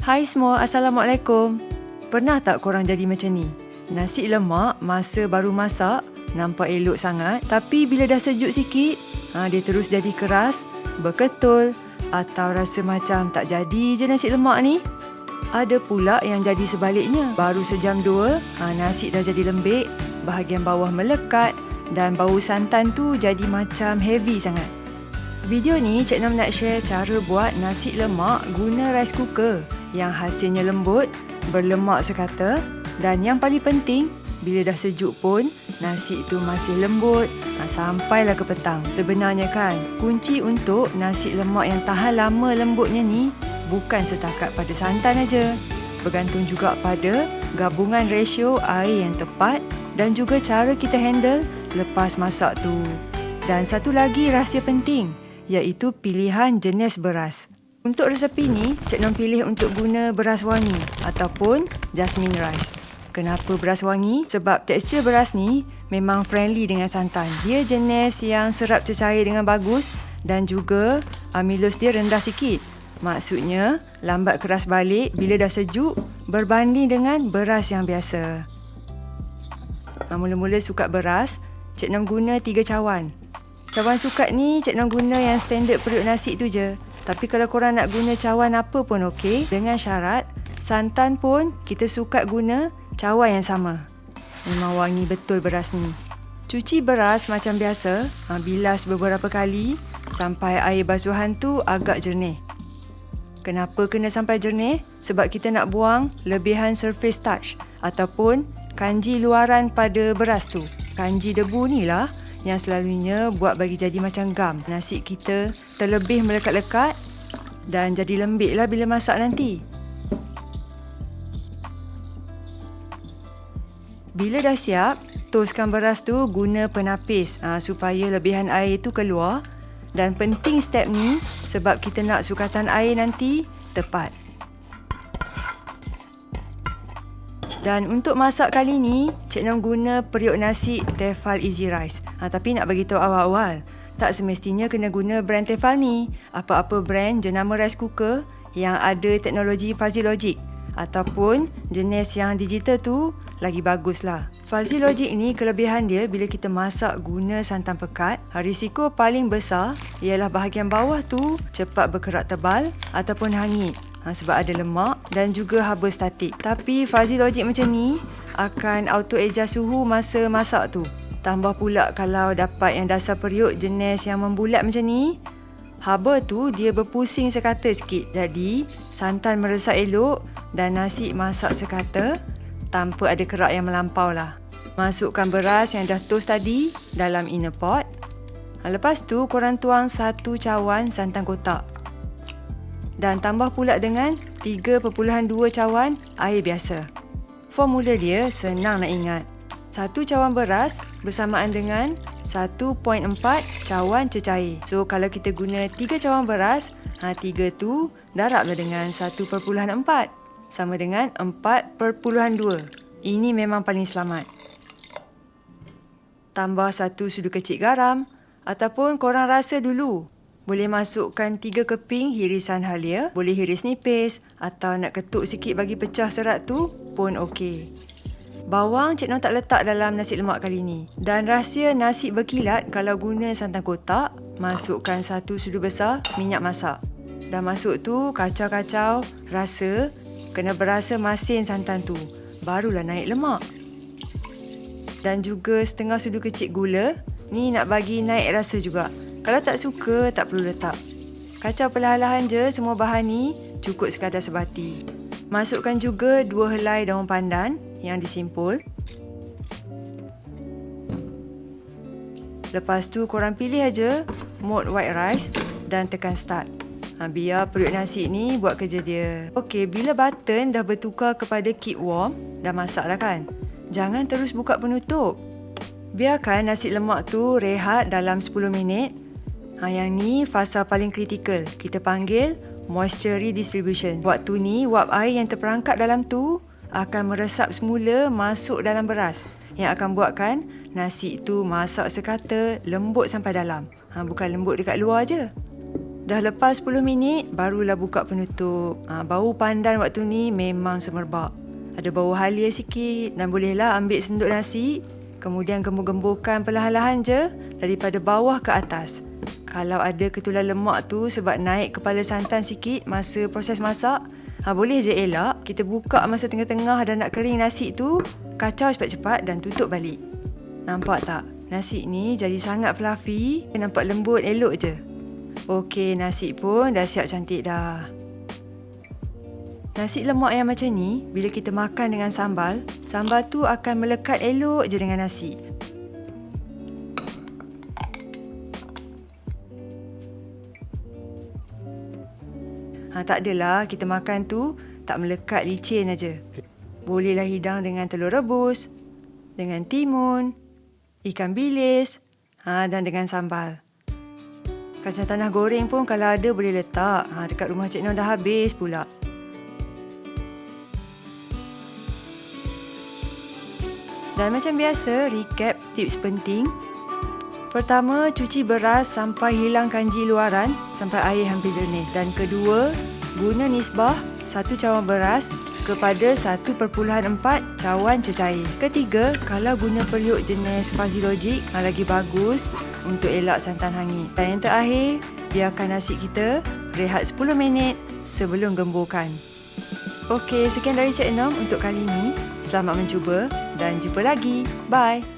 Hai semua, Assalamualaikum. Pernah tak korang jadi macam ni? Nasi lemak masa baru masak nampak elok sangat, tapi bila dah sejuk sikit, dia terus jadi keras, berketul atau rasa macam tak jadi je nasi lemak ni. Ada pula yang jadi sebaliknya. Baru sejam dua, nasi dah jadi lembik, bahagian bawah melekat dan bau santan tu jadi macam heavy sangat. Video ni Cik Nam nak share cara buat nasi lemak guna rice cooker yang hasilnya lembut, berlemak sekata, dan yang paling penting, bila dah sejuk pun nasi tu masih lembut sampailah ke petang. Sebenarnya kan, kunci untuk nasi lemak yang tahan lama lembutnya ni bukan setakat pada santan aja. Bergantung juga pada gabungan rasio air yang tepat dan juga cara kita handle lepas masak tu. Dan satu lagi rahsia penting, iaitu pilihan jenis beras. Untuk resepi ni, Cik Nam pilih untuk guna beras wangi ataupun jasmine rice. Kenapa beras wangi? Sebab tekstur beras ni memang friendly dengan santan. Dia jenis yang serap cecair dengan bagus dan juga amilose dia rendah sikit. Maksudnya, lambat keras balik bila dah sejuk berbanding dengan beras yang biasa. Mula-mula sukat beras, Cik Nam guna 3 cawan. Cawan sukat ni Cik Nam guna yang standard periuk nasi tu je. Tapi kalau korang nak guna cawan apa pun okey, dengan syarat santan pun kita sukat guna cawan yang sama. Memang wangi betul beras ni. Cuci beras macam biasa, bilas beberapa kali sampai air basuhan tu agak jernih. Kenapa kena sampai jernih? Sebab kita nak buang lebihan surface touch ataupun kanji luaran pada beras tu. Kanji debu ni lah yang selalunya buat bagi jadi macam gam. Nasi kita terlebih melekat-lekat dan jadi lembik lah bila masak nanti. Bila dah siap, toskan beras tu guna penapis supaya lebihan air tu keluar. Dan penting step ni sebab kita nak sukatan air nanti tepat. Dan untuk masak kali ni, Cik Nam guna periuk nasi Tefal Easy Rice. Tapi nak bagi tahu awal-awal, tak semestinya kena guna brand Tefal ni. Apa-apa brand jenama rice cooker yang ada teknologi Fuzzy Logic ataupun jenis yang digital tu lagi baguslah. Fuzzy Logic ni kelebihan dia bila kita masak guna santan pekat, risiko paling besar ialah bahagian bawah tu cepat berkerak tebal ataupun hangit. Sebab ada lemak dan juga haba statik. Tapi Fuzzy Logic macam ni akan auto adjust suhu masa masak tu. Tambah pula kalau dapat yang dasar periuk jenis yang membulat macam ni, haba tu dia berpusing sekata sikit. Jadi santan meresap elok dan nasi masak sekata tanpa ada kerak yang melampau lah. Masukkan beras yang dah toast tadi dalam inner pot. Lepas tu korang tuang 1 cawan santan kotak. Dan tambah pula dengan 3.2 cawan air biasa. Formula dia senang nak ingat. 1 cawan beras bersamaan dengan 1.4 cawan cecair. So kalau kita guna 3 cawan beras, 3 tu darablah dengan 1.4. Sama dengan 4.2. Ini memang paling selamat. Tambah 1 sudu kecil garam ataupun korang rasa dulu. Boleh masukkan 3 keping hirisan halia, boleh hiris nipis atau nak ketuk sikit bagi pecah serat tu pun okey. Bawang Cik Nam tak letak dalam nasi lemak kali ni. Dan rahsia nasi berkilat kalau guna santan kotak, masukkan 1 sudu besar minyak masak. Dah masuk tu kacau-kacau, rasa kena berasa masin santan tu, barulah naik lemak. Dan juga setengah sudu kecil gula, ni nak bagi naik rasa juga. Kalau tak suka, tak perlu letak. Kacau perlahan-lahan je semua bahan ni, cukup sekadar sebati. Masukkan juga 2 helai daun pandan yang disimpul. Lepas tu korang pilih aja mode white rice dan tekan start. Biar periuk nasi ni buat kerja dia. Okey, bila button dah bertukar kepada keep warm, dah masak dah kan? Jangan terus buka penutup. Biarkan nasi lemak tu rehat dalam 10 minit. Yang ni fasa paling kritikal. Kita panggil moisture redistribution. Waktu ni, wap air yang terperangkap dalam tu akan meresap semula masuk dalam beras yang akan buatkan nasi tu masak sekata lembut sampai dalam. Bukan lembut dekat luar je. Dah lepas 10 minit, barulah buka penutup. Bau pandan waktu ni memang semerbak. Ada bau halia sikit dan bolehlah ambil senduk nasi. Kemudian gembur-gemburkan perlahan-lahan je daripada bawah ke atas. Kalau ada ketulan lemak tu sebab naik kepala santan sikit masa proses masak, boleh je elak. Kita buka masa tengah-tengah dan nak kering nasi tu, kacau cepat-cepat dan tutup balik. Nampak tak? Nasi ni jadi sangat fluffy, nampak lembut elok je. Okey, nasi pun dah siap cantik dah. Nasi lemak yang macam ni, bila kita makan dengan sambal, sambal tu akan melekat elok je dengan nasi. Tak adalah kita makan tu tak melekat licin aja. Bolehlah hidang dengan telur rebus, dengan timun, ikan bilis, dan dengan sambal. Kacang tanah goreng pun kalau ada boleh letak. Dekat rumah Cik Noh dah habis pula. Dan macam biasa, recap tips penting. Pertama, cuci beras sampai hilang kanji luaran sampai air hampir jernih. Dan kedua, guna nisbah 1 cawan beras kepada 1.4 cawan cecair. Ketiga, kalau guna periuk jenis fuzzy logic lagi bagus untuk elak santan hangit. Dan yang terakhir, biarkan nasi kita rehat 10 minit sebelum gemburkan. Okey, sekian dari Cik Nom untuk kali ini. Selamat mencuba dan jumpa lagi. Bye!